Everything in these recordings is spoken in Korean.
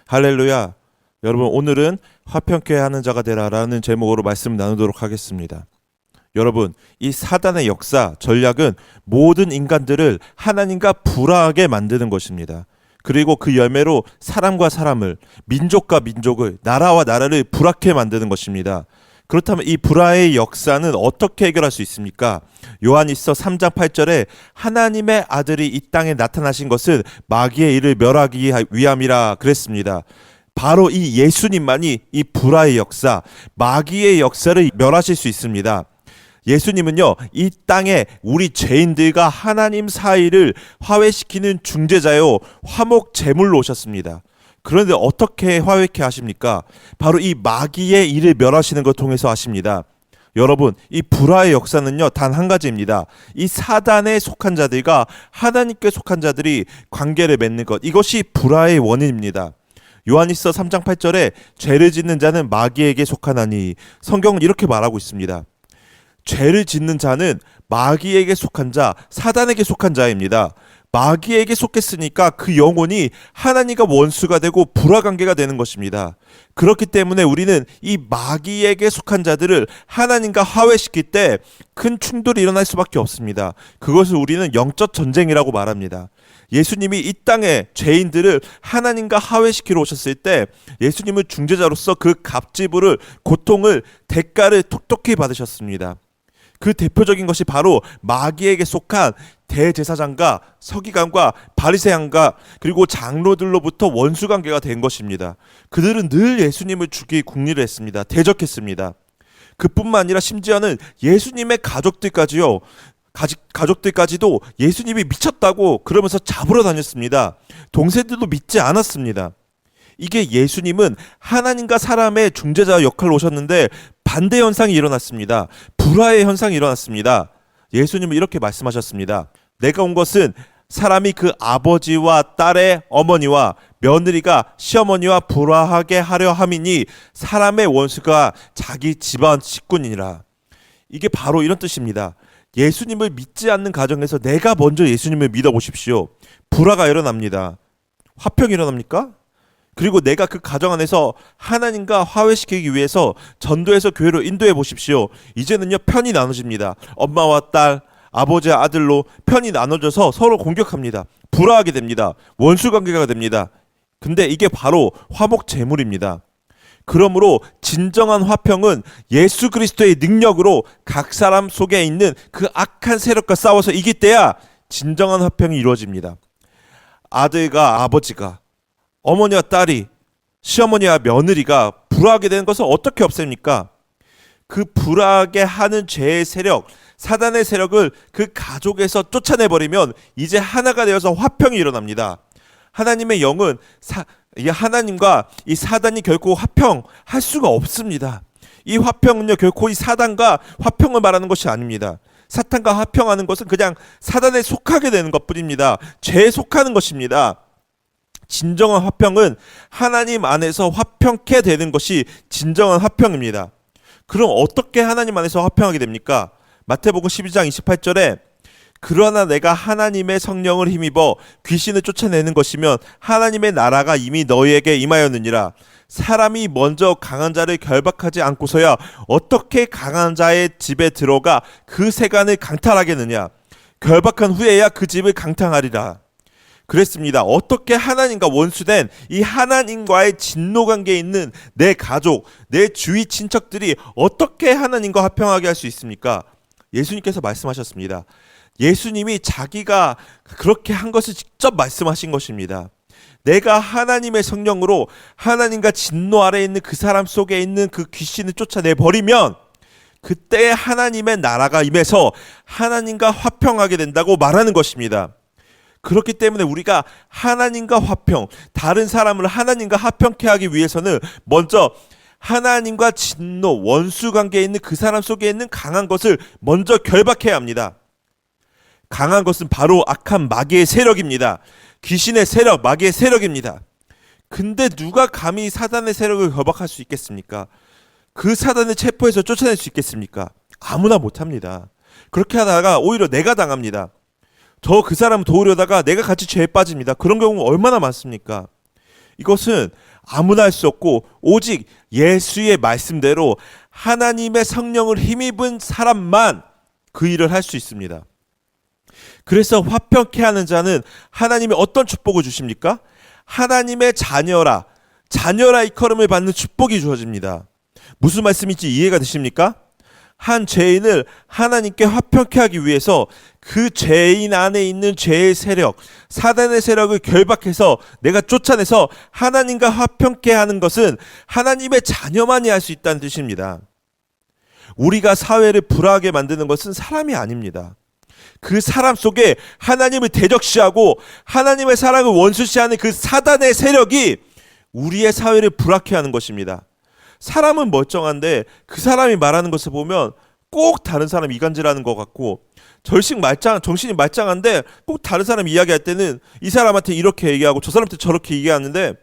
할렐루야. 여러분, 오늘은 화평케 하는 자가 되라라는 제목으로 말씀 나누도록 하겠습니다. 여러분, 이 사단의 역사, 전략은 모든 인간들을 하나님과 불화하게 만드는 것입니다. 그리고 그 열매로 사람과 사람을, 민족과 민족을, 나라와 나라를 불화케 만드는 것입니다. 그렇다면 이 불화의 역사는 어떻게 해결할 수 있습니까? 요한일서 3장 8절에 하나님의 아들이 이 땅에 나타나신 것은 마귀의 일을 멸하기 위함이라 그랬습니다. 바로 이 예수님만이 이 불화의 역사, 마귀의 역사를 멸하실 수 있습니다. 예수님은요, 이 땅에 우리 죄인들과 하나님 사이를 화해시키는 중재자요, 화목 제물로 오셨습니다. 그런데 어떻게 화해케 하십니까? 바로 이 마귀의 일을 멸하시는 것 통해서 하십니다. 여러분, 이 불화의 역사는요, 단 한 가지입니다. 이 사단에 속한 자들과 하나님께 속한 자들이 관계를 맺는 것, 이것이 불화의 원인입니다. 요한일서 3장 8절에 죄를 짓는 자는 마귀에게 속하나니, 성경은 이렇게 말하고 있습니다. 죄를 짓는 자는 마귀에게 속한 자, 사단에게 속한 자입니다. 마귀에게 속했으니까 그 영혼이 하나님과 원수가 되고 불화관계가 되는 것입니다. 그렇기 때문에 우리는 이 마귀에게 속한 자들을 하나님과 화해시킬 때 큰 충돌이 일어날 수밖에 없습니다. 그것을 우리는 영적 전쟁이라고 말합니다. 예수님이 이 땅에 죄인들을 하나님과 화해시키러 오셨을 때 예수님은 중재자로서 그 값지불을, 고통을, 대가를 톡톡히 받으셨습니다. 그 대표적인 것이 바로 마귀에게 속한 대제사장과 서기관과 바리새인과 그리고 장로들로부터 원수관계가 된 것입니다. 그들은 늘 예수님을 죽이기 궁리를 했습니다. 대적했습니다. 그뿐만 아니라 심지어는 예수님의 가족들까지도 예수님이 미쳤다고 그러면서 잡으러 다녔습니다. 동생들도 믿지 않았습니다. 이게 예수님은 하나님과 사람의 중재자 역할로 오셨는데 반대 현상이 일어났습니다. 불화의 현상이 일어났습니다. 예수님은 이렇게 말씀하셨습니다. 내가 온 것은 사람이 그 아버지와 딸의 어머니와 며느리가 시어머니와 불화하게 하려 함이니 사람의 원수가 자기 집안 식구니라. 이게 바로 이런 뜻입니다. 예수님을 믿지 않는 가정에서 내가 먼저 예수님을 믿어보십시오. 불화가 일어납니다. 화평이 일어납니까? 그리고 내가 그 가정 안에서 하나님과 화해시키기 위해서 전도해서 교회로 인도해 보십시오. 이제는요, 편이 나눠집니다. 엄마와 딸, 아버지와 아들로 편이 나눠져서 서로 공격합니다. 불화하게 됩니다. 원수관계가 됩니다. 근데 이게 바로 화목 제물입니다. 그러므로 진정한 화평은 예수 그리스도의 능력으로 각 사람 속에 있는 그 악한 세력과 싸워서 이길 때야 진정한 화평이 이루어집니다. 아들과 아버지가, 어머니와 딸이, 시어머니와 며느리가 불화하게 되는 것을 어떻게 없앱니까? 그 불화하게 하는 죄의 세력, 사단의 세력을 그 가족에서 쫓아내버리면 이제 하나가 되어서 화평이 일어납니다. 하나님의 영은 하나님과 이 사단이 결코 화평할 수가 없습니다. 이 화평은요, 결코 이 사단과 화평을 말하는 것이 아닙니다. 사탄과 화평하는 것은 그냥 사단에 속하게 되는 것뿐입니다. 죄에 속하는 것입니다. 진정한 화평은 하나님 안에서 화평케 되는 것이 진정한 화평입니다. 그럼 어떻게 하나님 안에서 화평하게 됩니까? 마태복음 12장 28절에 그러나 내가 하나님의 성령을 힘입어 귀신을 쫓아내는 것이면 하나님의 나라가 이미 너희에게 임하였느니라. 사람이 먼저 강한 자를 결박하지 않고서야 어떻게 강한 자의 집에 들어가 그 세간을 강탈하겠느냐. 결박한 후에야 그 집을 강탈하리라. 그랬습니다. 어떻게 하나님과 원수된 이 하나님과의 진노 관계에 있는 내 가족, 내 주위 친척들이 어떻게 하나님과 화평하게 할 수 있습니까? 예수님께서 말씀하셨습니다. 예수님이 자기가 그렇게 한 것을 직접 말씀하신 것입니다. 내가 하나님의 성령으로 하나님과 진노 아래에 있는 그 사람 속에 있는 그 귀신을 쫓아내버리면 그때 하나님의 나라가 임해서 하나님과 화평하게 된다고 말하는 것입니다. 그렇기 때문에 우리가 하나님과 화평, 다른 사람을 하나님과 화평케 하기 위해서는 먼저 하나님과 진노, 원수 관계에 있는 그 사람 속에 있는 강한 것을 먼저 결박해야 합니다. 강한 것은 바로 악한 마귀의 세력입니다. 귀신의 세력, 마귀의 세력입니다. 근데 누가 감히 사단의 세력을 결박할 수 있겠습니까? 그 사단을 체포해서 쫓아낼 수 있겠습니까? 아무나 못합니다. 그렇게 하다가 오히려 내가 당합니다. 저 그 사람 도우려다가 내가 같이 죄에 빠집니다. 그런 경우 얼마나 많습니까? 이것은 아무나 할 수 없고 오직 예수의 말씀대로 하나님의 성령을 힘입은 사람만 그 일을 할 수 있습니다. 그래서 화평케 하는 자는 하나님이 어떤 축복을 주십니까? 하나님의 자녀라 이커름을 받는 축복이 주어집니다. 무슨 말씀인지 이해가 되십니까? 한 죄인을 하나님께 화평케 하기 위해서 그 죄인 안에 있는 죄의 세력, 사단의 세력을 결박해서 내가 쫓아내서 하나님과 화평케 하는 것은 하나님의 자녀만이 할 수 있다는 뜻입니다. 우리가 사회를 불화하게 만드는 것은 사람이 아닙니다. 그 사람 속에 하나님을 대적시하고 하나님의 사랑을 원수시하는 그 사단의 세력이 우리의 사회를 불화케 하는 것입니다. 사람은 멀쩡한데 그 사람이 말하는 것을 보면 꼭 다른 사람 이간질하는 것 같고 정신이 말짱한데 꼭 다른 사람 이야기할 때는 이 사람한테 이렇게 얘기하고 저 사람한테 저렇게 얘기하는데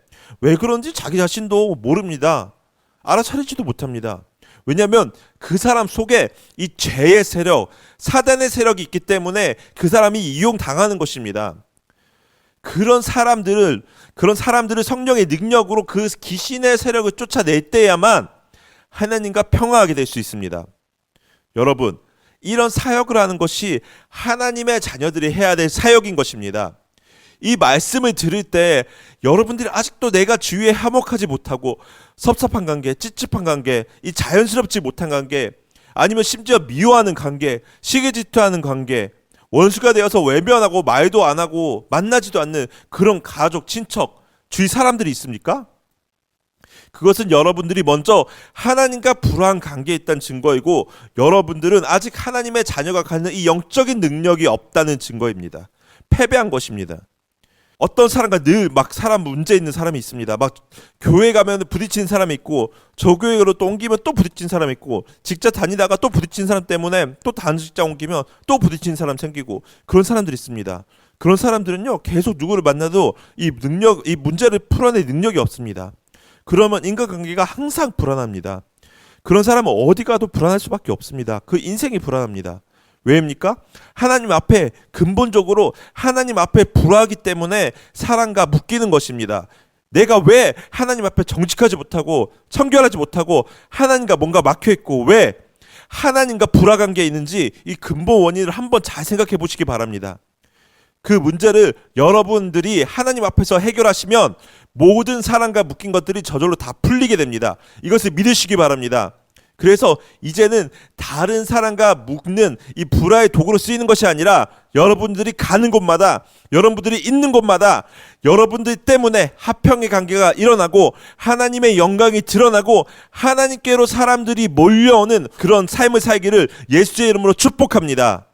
왜 그런지 자기 자신도 모릅니다. 알아차리지도 못합니다. 왜냐하면 그 사람 속에 이 죄의 세력, 사단의 세력이 있기 때문에 그 사람이 이용당하는 것입니다. 그런 사람들을 성령의 능력으로 그 귀신의 세력을 쫓아낼 때야만 하나님과 평화하게 될 수 있습니다. 여러분, 이런 사역을 하는 것이 하나님의 자녀들이 해야 될 사역인 것입니다. 이 말씀을 들을 때 여러분들이 아직도 내가 주위에 화목하지 못하고 섭섭한 관계, 찝찝한 관계, 이 자연스럽지 못한 관계, 아니면 심지어 미워하는 관계, 시기질투하는 관계, 원수가 되어서 외면하고 말도 안 하고 만나지도 않는 그런 가족, 친척, 주위 사람들이 있습니까? 그것은 여러분들이 먼저 하나님과 불화한 관계에 있다는 증거이고 여러분들은 아직 하나님의 자녀가 갖는 이 영적인 능력이 없다는 증거입니다. 패배한 것입니다. 어떤 사람과 늘 막 사람 문제 있는 사람이 있습니다. 막 교회 가면 부딪히는 사람이 있고 저 교회로 또 옮기면 또 부딪히는 사람이 있고 직장 다니다가 또 부딪히는 사람 때문에 또 다른 직장 옮기면 또 부딪히는 사람 생기고 그런 사람들이 있습니다. 그런 사람들은요 계속 누구를 만나도 이 문제를 풀어낼 능력이 없습니다. 그러면 인간관계가 항상 불안합니다. 그런 사람은 어디 가도 불안할 수밖에 없습니다. 그 인생이 불안합니다. 왜입니까? 하나님 앞에 근본적으로 하나님 앞에 불화하기 때문에 사랑과 묶이는 것입니다. 내가 왜 하나님 앞에 정직하지 못하고 청결하지 못하고 하나님과 뭔가 막혀있고 왜 하나님과 불화관계에 있는지 이 근본 원인을 한번 잘 생각해 보시기 바랍니다. 그 문제를 여러분들이 하나님 앞에서 해결하시면 모든 사랑과 묶인 것들이 저절로 다 풀리게 됩니다. 이것을 믿으시기 바랍니다. 그래서 이제는 다른 사람과 묶는 이 불화의 도구로 쓰이는 것이 아니라 여러분들이 가는 곳마다 여러분들이 있는 곳마다 여러분들 때문에 화평의 관계가 일어나고 하나님의 영광이 드러나고 하나님께로 사람들이 몰려오는 그런 삶을 살기를 예수의 이름으로 축복합니다.